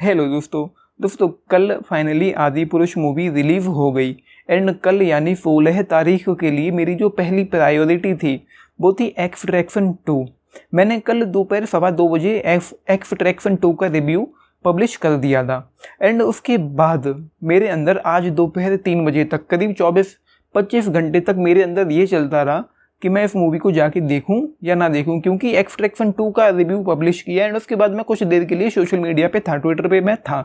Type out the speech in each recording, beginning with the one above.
Hello दोस्तों कल finally आदि पुरुष मूवी रिलीज हो गई। एंड कल यानी 16 तारीख के लिए मेरी जो पहली प्रायोरिटी थी वो थी एक्सट्रैक्शन 2। मैंने कल दोपहर 2:15 बजे एक्सट्रैक्शन 2 का रिव्यू पब्लिश कर दिया था। एंड उसके बाद मेरे अंदर आज दोपहर 3 बजे तक करीब 24-25 घंटे तक मेरे अंदर ये चलता रहा कि मैं इस मूवी को जाके देखूं या ना देखूं, क्योंकि एक्सट्रैक्शन 2 का रिव्यू पब्लिश किया। एंड उसके बाद मैं कुछ देर के लिए सोशल मीडिया पे था, ट्विटर पे मैं था,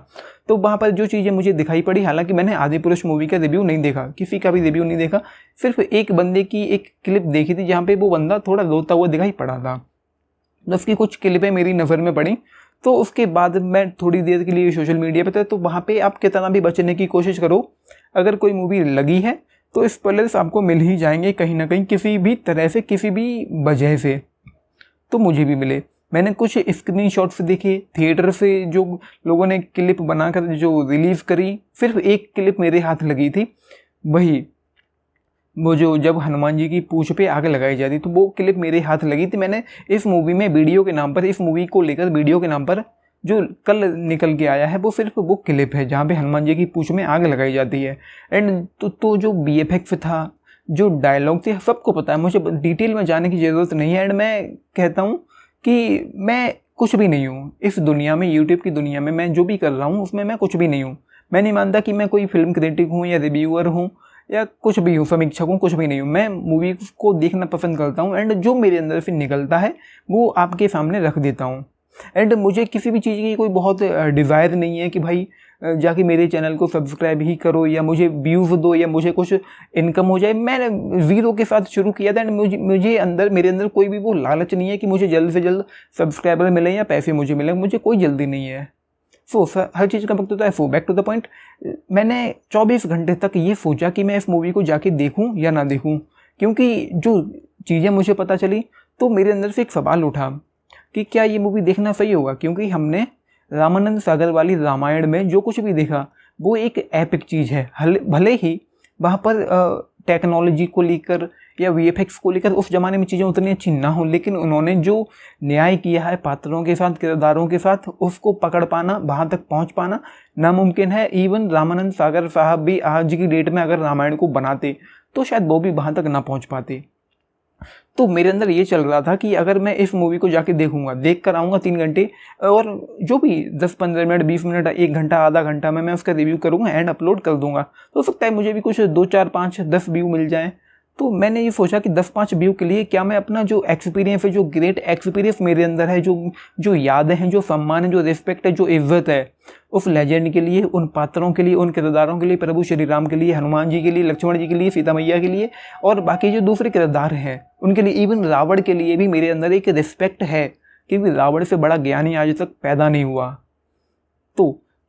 तो वहाँ पर जो चीज़ें मुझे दिखाई पड़ी, हालांकि मैंने आदि पुरुष मूवी का रिव्यू नहीं देखा, किसी का भी रिव्यू नहीं देखा, सिर्फ एक बंदे की एक क्लिप देखी थी जहाँ पे वो बंदा थोड़ा रोता हुआ दिखाई पड़ा था। उसकी कुछ क्लिपें मेरी नज़र में पड़ी, तो उसके बाद मैं थोड़ी देर के लिए सोशल मीडिया पे था। तो वहाँ पे आप कितना भी बचने की कोशिश करो, अगर कोई मूवी लगी है तो स्पॉयलर्स आपको मिल ही जाएंगे कहीं ना कहीं, किसी भी तरह से, किसी भी वजह से। तो मुझे भी मिले। मैंने कुछ स्क्रीनशॉट्स देखे थिएटर से, जो लोगों ने क्लिप बनाकर जो रिलीज़ करी, सिर्फ एक क्लिप मेरे हाथ लगी थी, वही वो जो जब हनुमान जी की पूंछ पे आग लगाई जाती, तो वो क्लिप मेरे हाथ लगी थी। मैंने इस मूवी में वीडियो के नाम पर, इस मूवी को लेकर वीडियो के नाम पर जो कल निकल के आया है वो सिर्फ वो क्लिप है जहाँ पे हनुमान जी की पूंछ में आग लगाई जाती है। एंड तो जो VFX था, जो डायलॉग थे, सबको पता है, मुझे डिटेल में जाने की ज़रूरत नहीं है। एंड मैं कहता हूँ कि मैं कुछ भी नहीं हूँ इस दुनिया में, यूट्यूब की दुनिया में मैं जो भी कर रहा हूँ उसमें मैं कुछ भी नहीं हूँ। मैं नहीं मानता कि मैं कोई फिल्म क्रिटिक हूँ या रिव्यूअर हूँ या कुछ भी हूँ, समीक्षक हूँ, कुछ भी नहीं हूँ। मैं मूवी को देखना पसंद करता हूँ एंड जो मेरे अंदर से निकलता है वो आपके सामने रख देता हूँ। एंड मुझे किसी भी चीज़ की कोई बहुत डिज़ायर नहीं है कि भाई जाके मेरे चैनल को सब्सक्राइब ही करो या मुझे व्यूज़ दो या मुझे कुछ इनकम हो जाए। मैंने ज़ीरो के साथ शुरू किया था एंड मेरे अंदर कोई भी वो लालच नहीं है कि मुझे जल्द से जल्द सब्सक्राइबर मिले या पैसे मुझे मिले, मुझे कोई जल्दी नहीं है। हर चीज़ का वक्त होता है। बैक टू द पॉइंट, मैंने 24 घंटे तक ये सोचा कि मैं इस मूवी को जाके देखूं या ना देखूं, क्योंकि जो चीज़ें मुझे पता चली तो मेरे अंदर से एक सवाल उठा कि क्या ये मूवी देखना सही होगा, क्योंकि हमने रामानंद सागर वाली रामायण में जो कुछ भी देखा वो एक एपिक चीज़ है। भले ही वहाँ पर टेक्नोलॉजी को लेकर या VFX को लेकर उस ज़माने में चीज़ें उतनी अच्छी ना हो, लेकिन उन्होंने जो न्याय किया है पात्रों के साथ, किरदारों के साथ, उसको पकड़ पाना, वहाँ तक पहुँच पाना नामुमकिन है। इवन रामानंद सागर साहब भी आज की डेट में अगर रामायण को बनाते तो शायद वो भी वहाँ तक ना पहुँच पाते। तो मेरे अंदर ये चल रहा था कि अगर मैं इस मूवी को जाके देखूंगा, देख कर आऊँगा 3 घंटे, और जो भी 10-15 मिनट, 20 मिनट, 1 घंटा, आधा घंटा में मैं उसका रिव्यू करूँगा एंड अपलोड कर दूंगा, तो हो सकता है मुझे भी कुछ 2, 4, 5, 10 व्यू मिल जाएँ। तो मैंने ये सोचा कि 10-5 व्यू के लिए क्या मैं अपना जो एक्सपीरियंस है, जो ग्रेट एक्सपीरियंस मेरे अंदर है, जो यादें हैं, जो सम्मान है, जो रिस्पेक्ट है, जो इज्जत है, उस लेजेंड के लिए, उन पात्रों के लिए, उन किरदारों के लिए, प्रभु श्री राम के लिए, हनुमान जी के लिए, लक्ष्मण जी के लिए, सीता मैया के लिए, और बाकी जो दूसरे किरदार हैं उनके लिए, इवन रावण के लिए भी मेरे अंदर एक रिस्पेक्ट है, क्योंकि रावण से बड़ा ज्ञानी आज तक पैदा नहीं हुआ।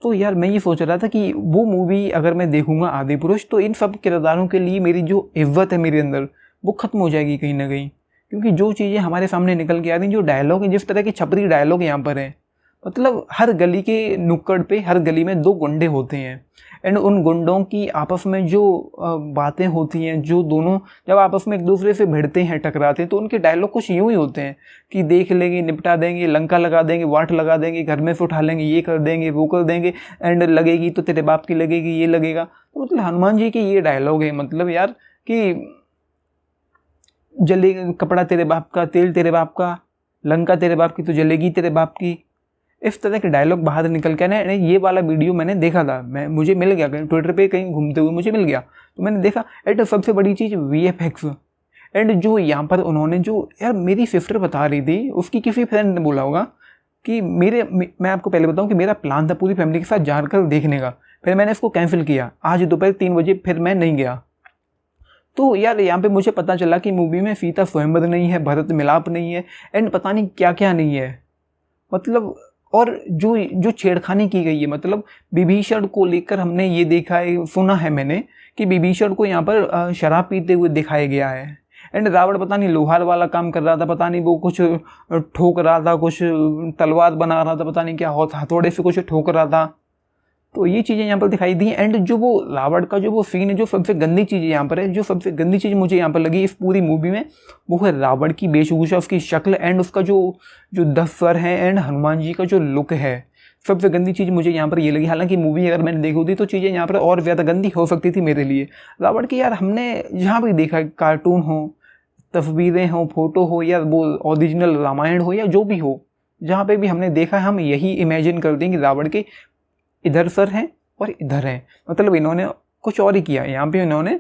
तो यार मैं ये सोच रहा था कि वो मूवी अगर मैं देखूंगा आदि पुरुष, तो इन सब किरदारों के लिए मेरी जो इज्जत है मेरे अंदर वो खत्म हो जाएगी कहीं ना कहीं, क्योंकि जो चीज़ें हमारे सामने निकल के आ रही, जो डायलॉग है, जिस तरह के छपरी डायलॉग यहाँ पर है, मतलब हर गली के नुक्कड़ पे, हर गली में 2 गुंडे होते हैं एंड उन गुंडों की आपस में जो बातें होती हैं, जो दोनों जब आपस में एक दूसरे से भिड़ते हैं, टकराते हैं, तो उनके डायलॉग कुछ यूँ ही होते हैं कि देख लेंगे, निपटा देंगे, लंका लगा देंगे, वाट लगा देंगे, घर में से उठा लेंगे, ये कर देंगे, वो कर देंगे, एंड लगेगी तो तेरे बाप की लगेगी, ये लगेगा। तो मतलब हनुमान जी के ये डायलॉग है, मतलब यार कि जलेगा कपड़ा तेरे बाप का, तेल तेरे बाप का, लंका तेरे बाप की तो जलेगी तेरे बाप की, इस तरह के डायलॉग बाहर निकल के ना। ये वाला वीडियो मैंने देखा था, मुझे मिल गया, कहीं ट्विटर पे कहीं घूमते हुए मुझे मिल गया, तो मैंने देखा। एंड सबसे बड़ी चीज़ VFX, एंड जो यहाँ पर उन्होंने जो, यार मेरी सिस्टर बता रही थी, उसकी किसी फ्रेंड ने बोला होगा कि मैं आपको पहले बताऊँ कि मेरा प्लान था पूरी फैमिली के साथ जाकर देखने का, फिर मैंने इसको कैंसिल किया आज दोपहर 3 बजे, फिर मैं नहीं गया। तो यार यहाँ पे मुझे पता चला कि मूवी में सीता स्वयंवर नहीं है, भरत मिलाप नहीं है, एंड पता नहीं क्या क्या नहीं है, मतलब। और जो छेड़खानी की गई है, मतलब विभीषण को लेकर हमने ये देखा है, सुना है मैंने कि विभीषण को यहाँ पर शराब पीते हुए दिखाया गया है, एंड रावण पता नहीं लोहार वाला काम कर रहा था, पता नहीं वो कुछ ठोक रहा था, कुछ तलवार बना रहा था, पता नहीं क्या हथौड़े से कुछ ठोक रहा था। तो ये चीज़ें यहाँ पर दिखाई दी। एंड जो वो रावण का जो वो सीन है, जो सबसे गंदी चीज़ यहाँ पर है, जो सबसे गंदी चीज़ मुझे यहाँ पर लगी इस पूरी मूवी में, वो है रावण की वेशभूषा, उसकी शक्ल, एंड उसका जो 10 सर हैं, एंड हनुमान जी का जो लुक है, सबसे गंदी चीज़ मुझे यहाँ पर ये लगी, हालांकि मूवी अगर मैंने देखी होती तो चीज़ें यहाँ पर और ज़्यादा गंदी हो सकती थी मेरे लिए। रावण की यार हमने जहाँ भी देखा, कार्टून हो, तस्वीरें हो, फोटो हो, या वो ओरिजिनल रामायण हो, या जो भी हो, जहाँ पे भी हमने देखा हम यही इमेजिन कर दें कि रावण के इधर सर हैं और इधर हैं। मतलब इन्होंने कुछ और ही किया यहाँ पे। इन्होंने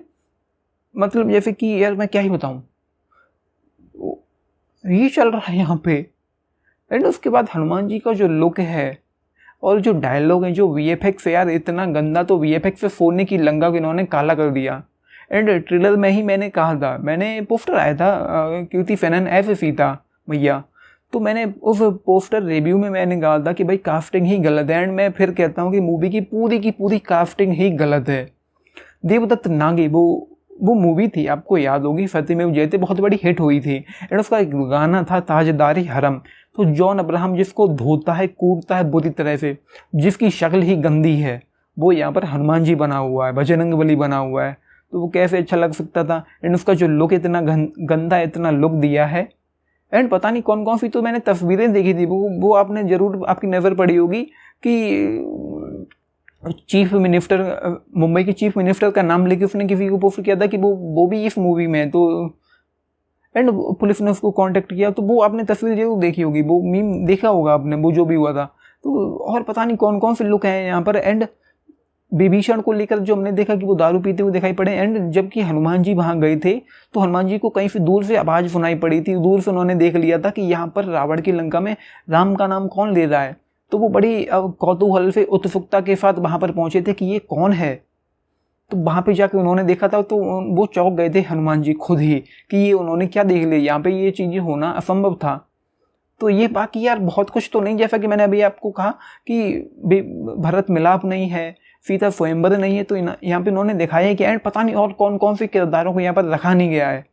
मतलब जैसे कि यार मैं क्या ही बताऊँ, ये चल रहा है यहाँ पे। एंड उसके बाद हनुमान जी का जो लुक है और जो डायलॉग है, जो वीएफएक्स है यार, इतना गंदा। तो वीएफएक्स से सोने की लंका को इन्होंने काला कर दिया। एंड ट्रेलर में ही मैंने कहा था, मैंने पोस्टर आया था कृति फैनन एज सीता मैया, तो मैंने उस पोस्टर रिव्यू में मैंने कहा था कि भाई कास्टिंग ही गलत है। एंड मैं फिर कहता हूँ कि मूवी की पूरी कास्टिंग ही गलत है। देवदत्त नागी वो मूवी थी, आपको याद होगी, सत्यमेव जयते बहुत बड़ी हिट हुई थी। एंड उसका एक गाना था ताजदारी हरम। तो जॉन अब्राहम जिसको धोता है, कूटता है बुरी तरह से, जिसकी शक्ल ही गंदी है, वो यहाँ पर हनुमान जी बना हुआ है, बजरंग बली बना हुआ है। तो वो कैसे अच्छा लग सकता था। एंड उसका जो लुक इतना गंदा, इतना लुक दिया है। एंड पता नहीं कौन कौन सी तो मैंने तस्वीरें देखी थी, वो आपने ज़रूर, आपकी नज़र पड़ी होगी कि चीफ मिनिस्टर, मुंबई के चीफ मिनिस्टर का नाम लेके उसने किसी को पोस्ट किया था कि वो भी इस मूवी में है। तो एंड पुलिस ने उसको कांटेक्ट किया, तो वो आपने तस्वीर जरूर देखी होगी, वो मीम देखा होगा आपने, वो जो भी हुआ था। तो और पता नहीं कौन कौन से लुक हैं यहाँ पर। एंड विभीषण को लेकर जो हमने देखा कि वो दारू पीते हुए दिखाई पड़े। एंड जबकि हनुमान जी वहाँ गए थे तो हनुमान जी को कहीं से दूर से आवाज़ सुनाई पड़ी थी, दूर से उन्होंने देख लिया था कि यहाँ पर रावण की लंका में राम का नाम कौन ले रहा है। तो वो बड़ी कौतूहल से, उत्सुकता के साथ वहाँ पर पहुँचे थे कि ये कौन है। तो वहाँ पे जाकर उन्होंने देखा था तो वो चौंक गए थे हनुमान जी खुद ही कि ये उन्होंने क्या देख लिया, यहाँ पे ये चीज़ें होना असंभव था। तो ये बाकी यार बहुत कुछ तो नहीं, जैसा कि मैंने अभी आपको कहा कि भरत मिलाप नहीं है, सीता स्वयंवर नहीं है, तो यहाँ पे उन्होंने दिखाया है कि एंड पता नहीं और कौन कौन से किरदारों को यहाँ पर रखा नहीं गया है।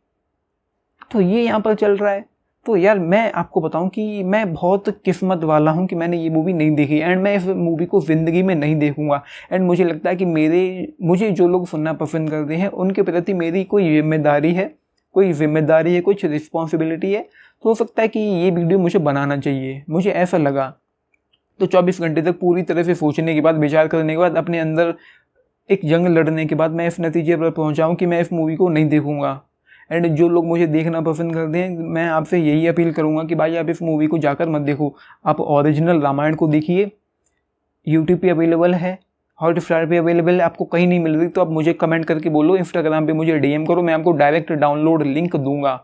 तो ये यहाँ पर चल रहा है। तो यार मैं आपको बताऊं कि मैं बहुत किस्मत वाला हूं कि मैंने ये मूवी नहीं देखी। एंड मैं इस मूवी को ज़िंदगी में नहीं देखूंगा। एंड मुझे लगता है कि मुझे जो लोग सुनना पसंद करते हैं उनके प्रति मेरी कोई जिम्मेदारी है, कुछ रिस्पॉन्सिबिलिटी है। तो हो सकता है कि ये वीडियो मुझे बनाना चाहिए, मुझे ऐसा लगा। तो 24 घंटे तक पूरी तरह से सोचने के बाद, विचार करने के बाद, अपने अंदर एक जंग लड़ने के बाद मैं इस नतीजे पर पहुंचा हूं कि मैं इस मूवी को नहीं देखूंगा। एंड जो लोग मुझे देखना पसंद करते हैं, मैं आपसे यही अपील करूंगा कि भाई आप इस मूवी को जाकर मत देखो, आप ओरिजिनल रामायण को देखिए। यूट्यूब पे अवेलेबल है, हॉटस्टार पे अवेलेबल है, आपको कहीं नहीं मिल रही तो आप मुझे कमेंट करके बोलो, इंस्टाग्राम पे मुझे डीएम करो, मैं आपको डायरेक्ट डाउनलोड लिंक दूंगा।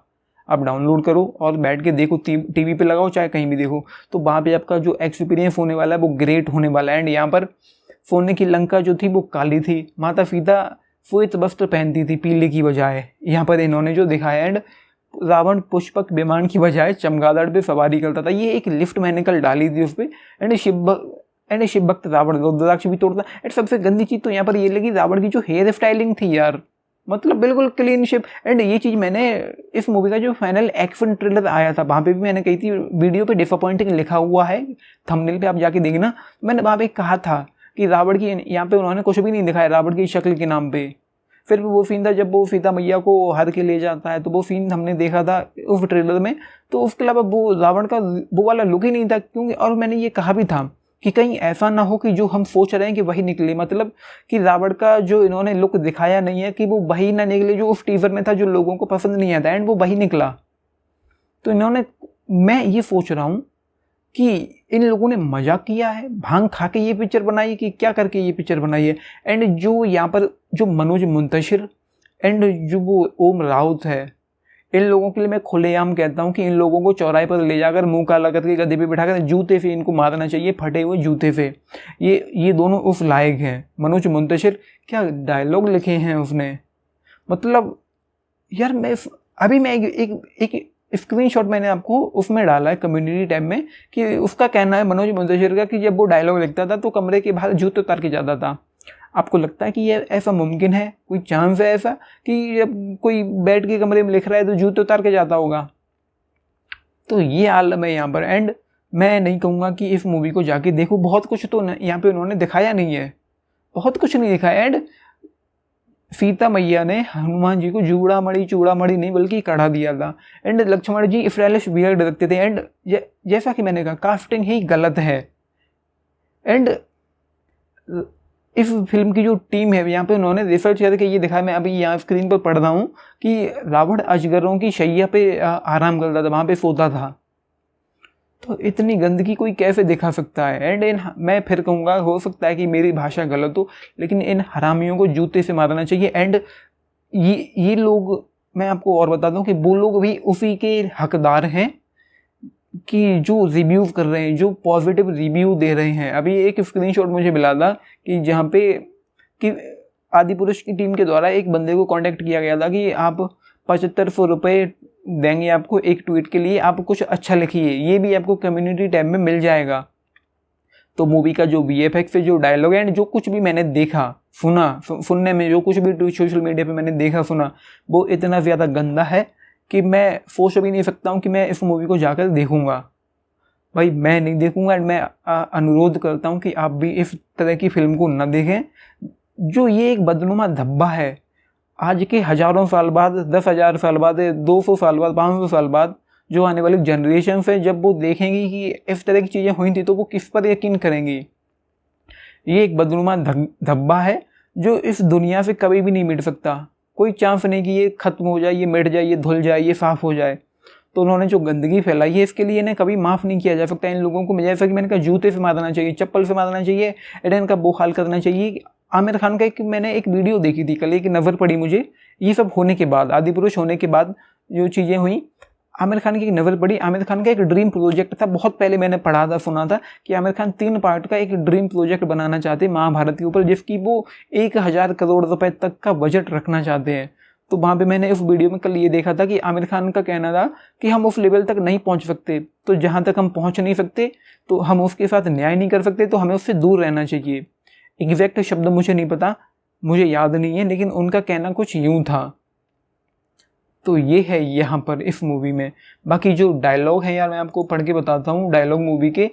आप डाउनलोड करो और बैठ के देखो, टीवी पे लगाओ चाहे कहीं भी देखो। तो वहाँ पे आपका जो एक्सपीरियंस होने वाला है वो ग्रेट होने वाला है। एंड यहाँ पर सोने की लंका जो थी वो काली थी, माता सीता श्वेत वस्त्र पहनती थी पीले की बजाय, यहाँ पर इन्होंने जो दिखाया। एंड रावण पुष्पक विमान की बजाय चमगादड़ पे सवारी करता था। ये एक लिफ्ट मैंने कल डाली थी उस पर। एंड शिव भक्त रावण रुद्राक्ष भी तोड़ता। एंड सबसे गंदी चीज़ तो यहाँ पर ये लगी, रावण की जो हेयर स्टाइलिंग थी यार, मतलब बिल्कुल क्लीन शेप। एंड ये चीज़ मैंने इस मूवी का जो फाइनल एक्शन ट्रेलर आया था वहाँ पे भी मैंने कही थी, वीडियो पे डिसअपॉइंटिंग लिखा हुआ है थंबनेल पे, आप जाके देखना। मैंने वहाँ पे कहा था कि रावण की यहाँ पे उन्होंने कुछ भी नहीं दिखाया रावण की शक्ल के नाम पे। फिर वो सीन था जब वो सीता मैया को हर के ले जाता है, तो वो सीन हमने देखा था उस ट्रेलर में। तो उसके अलावा वो रावण का वो वाला लुक ही नहीं था, क्योंकि और मैंने ये कहा भी था कि कहीं ऐसा ना हो कि जो हम सोच रहे हैं कि वही निकले, मतलब कि रावण का जो इन्होंने लुक दिखाया नहीं है कि वो वही ना निकले जो उस टीजर में था, जो लोगों को पसंद नहीं आता। एंड वो वही निकला। तो इन्होंने, मैं ये सोच रहा हूँ कि इन लोगों ने मजाक किया है, भांग खा के ये पिक्चर बनाई है कि क्या करके ये पिक्चर बनाई है। एंड जो यहाँ पर जो मनोज मुंतशिर एंड जो वो ओम राउत है, इन लोगों के लिए मैं खुलेआम कहता हूँ कि इन लोगों को चौराहे पर ले जाकर मुंह काला करके गद्दे पे बिठाकर जूते से इनको मारना चाहिए, फटे हुए जूते से। ये दोनों उस लायक हैं। मनोज मुंतशिर क्या डायलॉग लिखे हैं उसने, मतलब यार मैं एक स्क्रीनशॉट मैंने आपको उसमें डाला है कम्युनिटी टैब में, कि उसका कहना है मनोज मुंतशिर का कि जब वो डायलॉग लिखता था तो कमरे के बाहर जूते उतार के जाता था। आपको लगता है कि ये ऐसा मुमकिन है, कोई चांस है ऐसा कि जब कोई बैठ के कमरे में लिख रहा है तो जूते उतार के जाता होगा? तो ये आलम है यहाँ पर। एंड मैं नहीं कहूँगा कि इस मूवी को जाके देखो, बहुत कुछ तो यहाँ पे उन्होंने दिखाया नहीं है, बहुत कुछ नहीं दिखाया। एंड सीता मैया ने हनुमान जी को चूड़ामणि नहीं बल्कि कढ़ा दिया था। And Lakshman ji stylish beard रखते थे। एंड जैसा कि मैंने कहा, कास्टिंग ही गलत है। एंड इस फिल्म की जो टीम है यहाँ पे उन्होंने रिसर्च करके ये दिखाया, मैं अभी यहाँ स्क्रीन पर पढ़ रहा हूँ कि रावण अजगरों की शैया पे आराम करता था, वहाँ पे सोता था। तो इतनी गंदगी कोई कैसे दिखा सकता है। एंड मैं फिर कहूँगा, हो सकता है कि मेरी भाषा गलत हो, लेकिन इन हरामियों को जूते से मारना चाहिए। एंड ये लोग, मैं आपको और बता दूं कि वो लोग भी उसी के हकदार हैं कि जो रिव्यू कर रहे हैं, जो पॉजिटिव रिव्यू दे रहे हैं। अभी एक स्क्रीनशॉट मुझे मिला था कि जहाँ पे कि आदि पुरुष की टीम के द्वारा एक बंदे को कांटेक्ट किया गया था कि आप 7500 रुपये देंगे आपको एक ट्वीट के लिए, आप कुछ अच्छा लिखिए, ये भी आपको कम्युनिटी टैब में मिल जाएगा। तो मूवी का जो VFX है, जो डायलॉग है, एंड जो कुछ भी मैंने देखा सुनने में, जो कुछ भी सोशल मीडिया पे मैंने देखा सुना, वो इतना ज़्यादा गंदा है कि मैं सोच भी नहीं सकता हूँ कि मैं इस मूवी को जाकर देखूँगा। भाई मैं नहीं देखूँगा। एंड मैं अनुरोध करता हूँ कि आप भी इस तरह की फिल्म को न देखें। जो ये एक बदनुमा धब्बा है, आज के हज़ारों साल बाद, 10,000 साल बाद, 200 साल बाद, 500 साल बाद जो आने वाली जनरेशन है, जब वो देखेंगी कि इस तरह की चीज़ें हुई थी, तो वो किस पर यकीन करेंगी। ये एक बदनुमा धब्बा है जो इस दुनिया से कभी भी नहीं मिट सकता। कोई चांस नहीं कि ये खत्म हो जाए, ये मिट जाए, ये धुल जाए, ये साफ हो जाए। तो उन्होंने जो गंदगी फैलाई है, इसके लिए इन्हें कभी माफ़ नहीं किया जा सकता। इन लोगों को, जैसा कि मैंने कहा, जूते से मारना चाहिए, चप्पल से मारना चाहिए, एंड इनका बोहाल करना चाहिए। आमिर खान का मैंने एक वीडियो देखी थी कल, एक नज़र पड़ी मुझे, ये सब होने के बाद, आदि पुरुष होने के बाद जो चीज़ें हुई, आमिर खान की एक नज़र पड़ी। आमिर खान का एक ड्रीम प्रोजेक्ट था, बहुत पहले मैंने पढ़ा था, सुना था कि आमिर खान 3 पार्ट का एक ड्रीम प्रोजेक्ट बनाना चाहते हैं महाभारत के ऊपर, जिसकी वो 1000 करोड़ रुपए तक का बजट रखना चाहते हैं। तो वहाँ पे मैंने उस वीडियो में कल ये देखा था कि आमिर खान का कहना था कि हम उस लेवल तक नहीं पहुँच सकते, तो जहाँ तक हम पहुँच नहीं सकते तो हम उसके साथ न्याय नहीं कर सकते, तो हमें उससे दूर रहना चाहिए। एग्जैक्ट शब्द मुझे नहीं पता, मुझे याद नहीं है, लेकिन उनका कहना कुछ यूँ था। तो ये है यहाँ पर इस मूवी में। बाकी जो डायलॉग है यार, मैं आपको पढ़ के बताता हूँ डायलॉग मूवी के।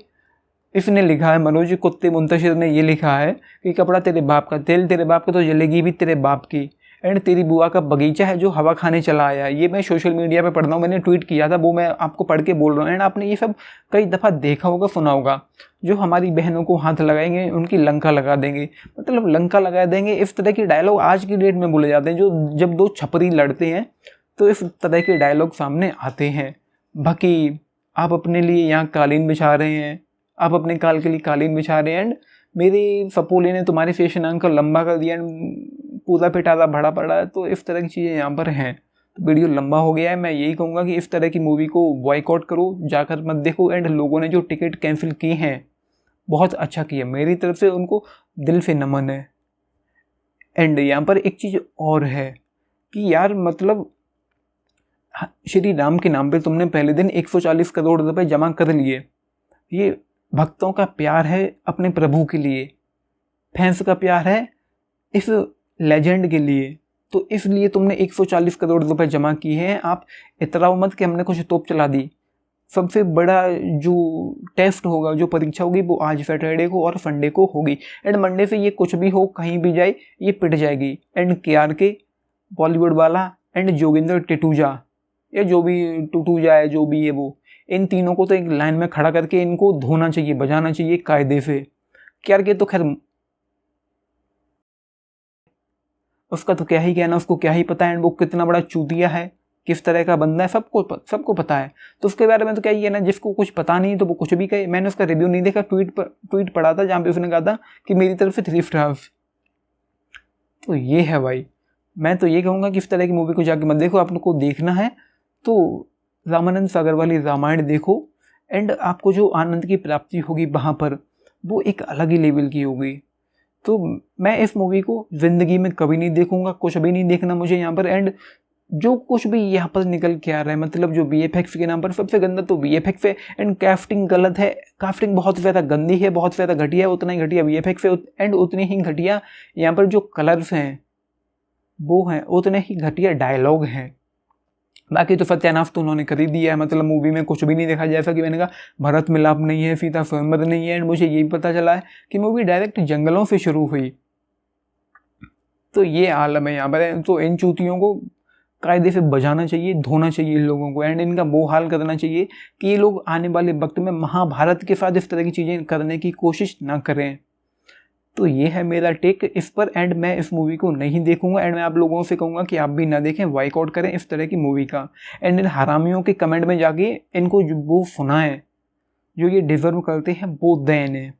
इसने लिखा है, मनोज कुत्ते मुंतशिर ने ये लिखा है कि कपड़ा तेरे बाप का, तेल तेरे बाप का, तो जलेगी भी तेरे बाप की, एंड तेरी बुआ का बगीचा है जो हवा खाने चला आया। ये मैं सोशल मीडिया पे पढ़ रहा हूँ, मैंने ट्वीट किया था, वो मैं आपको पढ़ के बोल रहा हूँ। एंड आपने ये सब कई दफ़ा देखा होगा, सुना होगा। जो हमारी बहनों को हाथ लगाएंगे उनकी लंका लगा देंगे, मतलब लंका लगा देंगे। इस तरह के डायलॉग आज की डेट में बोले जाते हैं, जो जब दो छपरी लड़ते हैं तो इस तरह के डायलॉग सामने आते हैं। बाकी आप अपने लिए यहाँ कालीन बिछा रहे हैं, आप अपने काल के लिए कालीन बिछा रहे हैं, एंड मेरे सपोले ने तुम्हारे फेशन अंक लंबा कर दिया, पूरा पिटारा भड़ा पड़ा है। तो इस तरह की चीज़ें यहाँ पर हैं। तो वीडियो लंबा हो गया है। मैं यही कहूँगा कि इस तरह की मूवी को बॉयकॉट करो, जाकर मत देखो। एंड लोगों ने जो टिकट कैंसिल की हैं, बहुत अच्छा किया, मेरी तरफ से उनको दिल से नमन है। एंड यहाँ पर एक चीज़ और है कि यार, मतलब श्री राम के नाम पे तुमने पहले दिन 140 करोड़ रुपए जमा कर लिए। ये भक्तों का प्यार है अपने प्रभु के लिए, फैंस का प्यार है इस लेजेंड के लिए। तो इसलिए तुमने 140 करोड़ रुपए जमा किए हैं। आप इतराओ मत कि हमने कुछ तोप चला दी। सबसे बड़ा जो टेस्ट होगा, जो परीक्षा होगी, वो आज सैटरडे को और संडे को होगी। एंड मंडे से ये कुछ भी हो, कहीं भी जाए, ये पिट जाएगी। एंड KRK बॉलीवुड वाला एंड जोगिंदर टिटूजा, या जो भी टूटूजा है, जो भी है वो, इन तीनों को तो एक लाइन में खड़ा करके इनको धोना चाहिए, बजाना चाहिए कायदे से। KRK तो खैर उसका तो क्या ही कहना, उसको क्या ही पता है वो कितना बड़ा चूतिया है, किस तरह का बंदा है, सबको पता है। तो उसके बारे में तो क्या ही है ना, जिसको कुछ पता नहीं तो वो कुछ भी कहे। मैंने उसका रिव्यू नहीं देखा, ट्वीट पढ़ा था जहाँ पे उसने कहा था कि मेरी तरफ से 3 स्टार्स। तो ये है भाई। मैं तो ये कहूँगा कि इस तरह की मूवी को जाके मत देखो। आप लोग को देखना है तो रामानंद सागर वाली रामायण देखो, एंड आपको जो आनंद की प्राप्ति होगी वहाँ पर, वो एक अलग ही लेवल की होगी। तो मैं इस मूवी को ज़िंदगी में कभी नहीं देखूंगा, कुछ भी नहीं देखना मुझे यहाँ पर। एंड जो कुछ भी यहाँ पर निकल के आ रहा है, मतलब जो VFX के नाम पर, सबसे गंदा तो VFX है। एंड कास्टिंग गलत है, कास्टिंग बहुत ज़्यादा गंदी है, बहुत ज़्यादा घटिया है। उतना ही घटिया VFX है, एंड उतनी ही घटिया यहाँ पर जो कलर्स हैं वो हैं, उतने ही घटिया डायलॉग हैं। बाकी तो सत्यानाश तो उन्होंने कर ही दिया है, मतलब मूवी में कुछ भी नहीं देखा। जैसा कि मैंने कहा, भरत मिलाप नहीं है, सीता स्वयंवर नहीं है। एंड मुझे ये भी पता चला है कि मूवी डायरेक्ट जंगलों से शुरू हुई। तो ये आलम है यहाँ पर। तो इन चूतियों को कायदे से बजाना चाहिए, धोना चाहिए इन लोगों को, एंड इनका वो हाल करना चाहिए कि ये लोग आने वाले वक्त में महाभारत के साथ इस तरह की चीज़ें करने की कोशिश ना करें। तो ये है मेरा टेक इस पर, एंड मैं इस मूवी को नहीं देखूंगा, एंड मैं आप लोगों से कहूँगा कि आप भी ना देखें, बाइकआउट करें इस तरह की मूवी का, एंड इन हरामियों के कमेंट में जाके इनको जो वो सुनाएं जो ये डिज़र्व करते हैं वो दें इन्हें।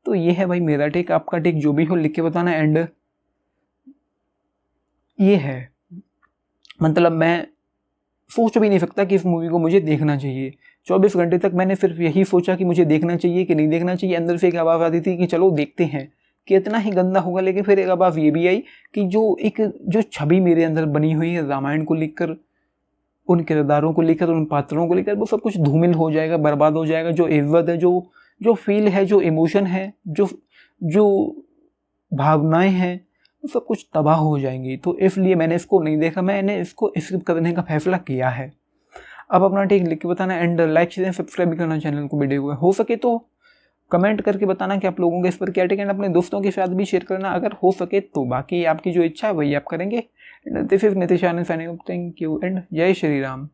तो ये है भाई मेरा टेक, आपका टेक जो भी हो लिख के बताना। एंड ये है, मतलब मैं सोच भी नहीं सकता कि इस मूवी को मुझे देखना चाहिए। 24 घंटे तक मैंने सिर्फ यही सोचा कि मुझे देखना चाहिए कि नहीं देखना चाहिए। अंदर से एक आवाज़ आती थी कि चलो देखते हैं कितना ही गंदा होगा, लेकिन फिर एक आवाज़ ये भी आई कि जो छवि मेरे अंदर बनी हुई है रामायण को लेकर, उन किरदारों को लेकर, उन पात्रों को लेकर, वो सब कुछ धूमिल हो जाएगा, बर्बाद हो जाएगा। जो इज्जत है, जो फील है, जो इमोशन है, जो भावनाएं हैं, वो सब कुछ तबाह हो जाएंगी। तो इसलिए मैंने इसको नहीं देखा, मैंने इसको स्किप करने का फैसला किया है। अब अपना टेक लिख के बताना, एंड लाइक शेयर सब्सक्राइब भी करना चैनल को वीडियो को। हो सके तो कमेंट करके बताना कि आप लोगों के इस पर क्या टेक, एंड अपने दोस्तों के साथ भी शेयर करना अगर हो सके तो। बाकी आपकी जो इच्छा है वही आप करेंगे। This is Nitish Anand, thank you and जय श्री राम।